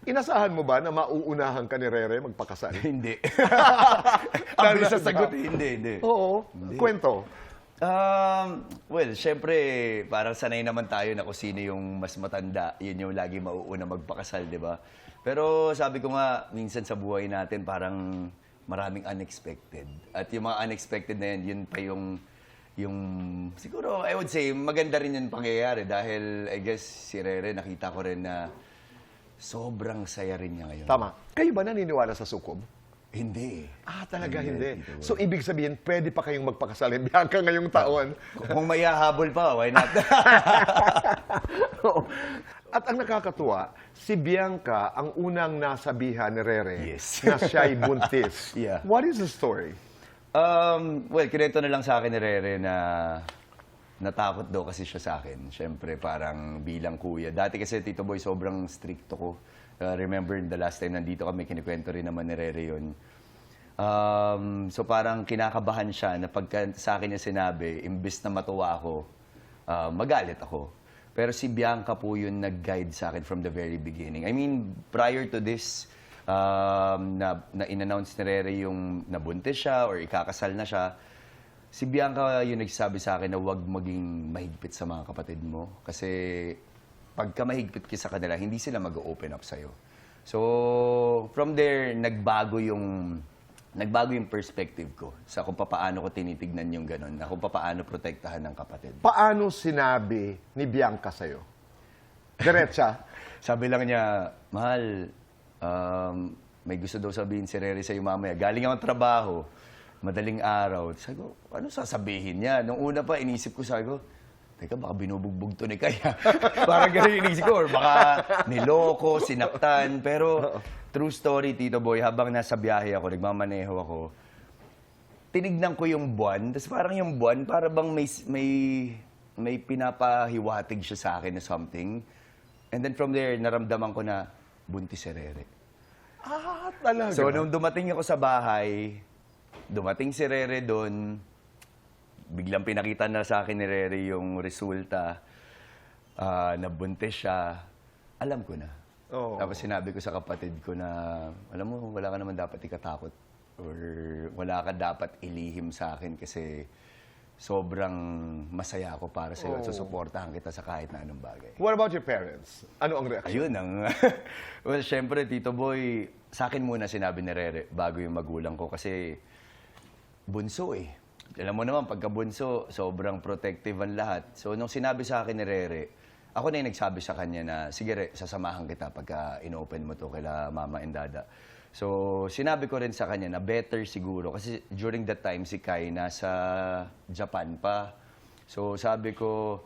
Inasahan mo ba na mauunahan ka ni Rere magpakasal? Hindi. Ang sa sagot, hindi. Oo. Kwento. Well, syempre, parang sanay naman tayo na kung sino yung mas matanda, yun yung lagi mauuna magpakasal, di ba? Pero sabi ko nga, minsan sa buhay natin, parang maraming unexpected. At yung mga unexpected na yun pa yung siguro, I would say, maganda rin yung pangyayari dahil, I guess, si Rere, nakita ko rin na sobrang saya rin niya ngayon. Tama. Kayo ba naniniwala sa sukob? Hindi. Talaga hindi. So, ibig sabihin, pwede pa kayong magpakasal ni Bianca ngayong taon. Kung may hahabol pa, why not? At ang nakakatuwa, si Bianca ang unang nasabihan ni Rere Yes. na siya'y buntis. Yeah. What is the story? Well, kinento na lang sa akin ni Rere na natakot daw kasi siya sa akin. Siyempre, parang bilang kuya. Dati kasi, Tito Boy, sobrang stricto ko. Remember, the last time nandito kami, kinikwento rin naman ni Rere yun. So parang kinakabahan siya na pagka sa akin niya sinabi, imbes na matuwa ako, magalit ako. Pero si Bianca po yung nag-guide sa akin from the very beginning. I mean, prior to this, na in-announce ni Rere yung nabuntis siya or ikakasal na siya, si Bianca yung nagsabi sa akin na huwag maging mahigpit sa mga kapatid mo. Kasi pagka mahigpit ka sa kanila, hindi sila mag-open up sa'yo. So, from there, nagbago yung perspective ko sa kung paano ko tinitignan yung ganun, na kung paano protektahan ng kapatid. Paano sinabi ni Bianca sa'yo? Diretsa? Sabi lang niya, mahal, may gusto daw sabihin si Rere sa'yo mamaya. Galing akong trabaho, madaling araw. Sabi ko, ano sasabihin niya? Nung una pa, inisip ko, sabi ko, teka, baka binubugbog to ni Kaya. Parang ganun yung inisip ko. Or baka niloko, sinaktan. Pero true story, Tito Boy, habang nasa biyahe ako, nagmamaneho ako, tinignan ko yung buwan. Tapos parang yung buwan, para bang may pinapahiwatig siya sa akin na something. And then from there, naramdaman ko na buntis si Rere. Talaga? So, nung dumating ako sa bahay, dumating si Rere doon, biglang pinakita na sa akin ni Rere yung resulta, nabuntis siya, alam ko na. Oh. Tapos sinabi ko sa kapatid ko na, alam mo, wala ka naman dapat ikatakot or wala ka dapat ilihim sa akin kasi sobrang masaya ako para sa'yo at susuportahan kita sa kahit na anong bagay. What about your parents? Ano ang reaction? Ayun well, syempre, Tito Boy, sa akin muna sinabi ni Rere bago yung magulang ko kasi bunso eh. Alam mo naman, pagka bunso, sobrang protective ang lahat. So, nung sinabi sa akin ni Rere, ako na yung nagsabi sa kanya na, sige Re, sasamahan kita pagka in-open mo to kila Mama and Dada. So, sinabi ko rin sa kanya na better siguro, kasi during that time, si Kai nasa Japan pa. So, sabi ko,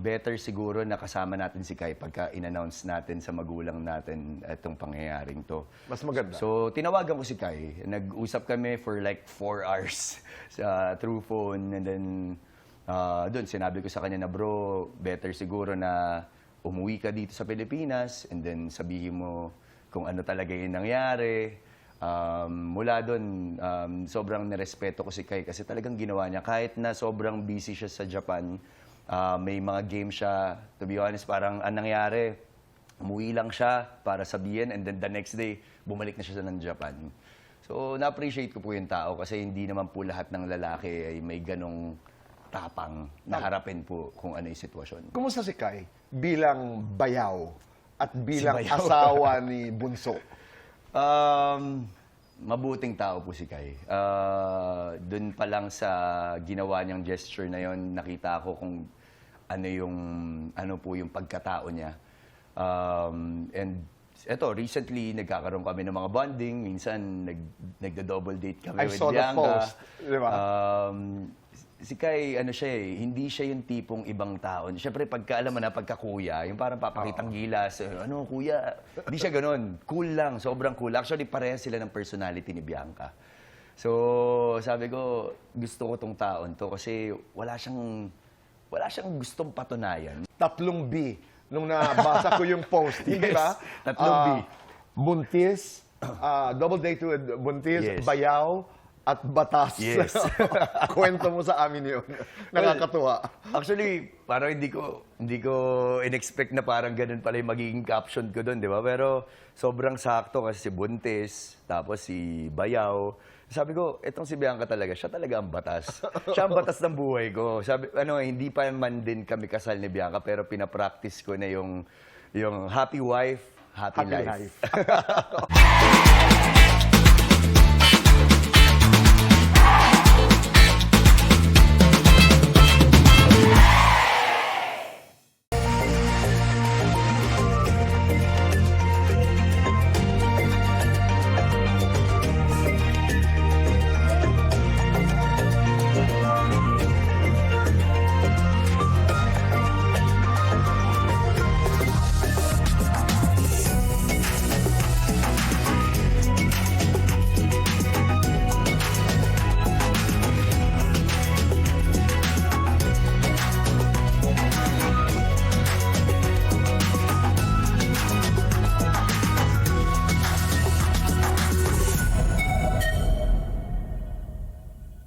better siguro na kasama natin si Kai pagka in-announce natin sa magulang natin itong pangyayaring to. Mas maganda. So, tinawagan ko si Kai. Nag-usap kami for like 4 hours through phone. And then, doon, sinabi ko sa kanya na, bro, better siguro na umuwi ka dito sa Pilipinas and then sabihin mo kung ano talaga yung nangyari. Mula doon, sobrang nirespeto ko si Kai kasi talagang ginawa niya. Kahit na sobrang busy siya sa Japan, may mga game siya. To be honest, parang ang nangyari, umuwi lang siya para sabihin and then the next day, bumalik na siya ng Japan. So, na-appreciate ko po yung tao kasi hindi naman po lahat ng lalaki ay may ganong tapang na harapin po kung ano yung sitwasyon. Kumusta si Kai bilang bayaw at bilang Si bayaw. asawa ni Bunso? Mabuting tao po si Kai. Doon pa lang sa ginawa niyang gesture na yon, nakita ko kung ano po yung pagkatao niya. And eto, recently nagkakaroon kami ng mga bonding, minsan nagda-double date kami I with saw the Bianca. post, di ba? Si Kai, ano siya eh, hindi siya yung tipong ibang tao. Siyempre, pagka alam mo na, pagka kuya, yung parang papakitang gilas, ano, kuya, hindi siya ganun. Cool lang, sobrang cool. Actually, parehas sila ng personality ni Bianca. So, sabi ko, gusto ko tong taon to kasi wala siyang gustong patunayan. 3 B nung nabasa ko yung post, hindi Yes, ba? 3 B. Buntis, double date with buntis, Yes. bayaw, at batas. Yes. Kwento mo sa amin yun. Nakakatuwa. Actually, parang hindi ko in-expect na parang ganun pala yung magiging caption ko doon, di ba? Pero sobrang sakto kasi si Buntis, tapos si Bayaw. Sabi ko, etong si Bianca talaga, siya talaga ang batas. Siya ang batas ng buhay ko. Sabi, hindi pa man din kami kasal ni Bianca, pero pinapractice ko na yung happy wife, happy life. Happy life.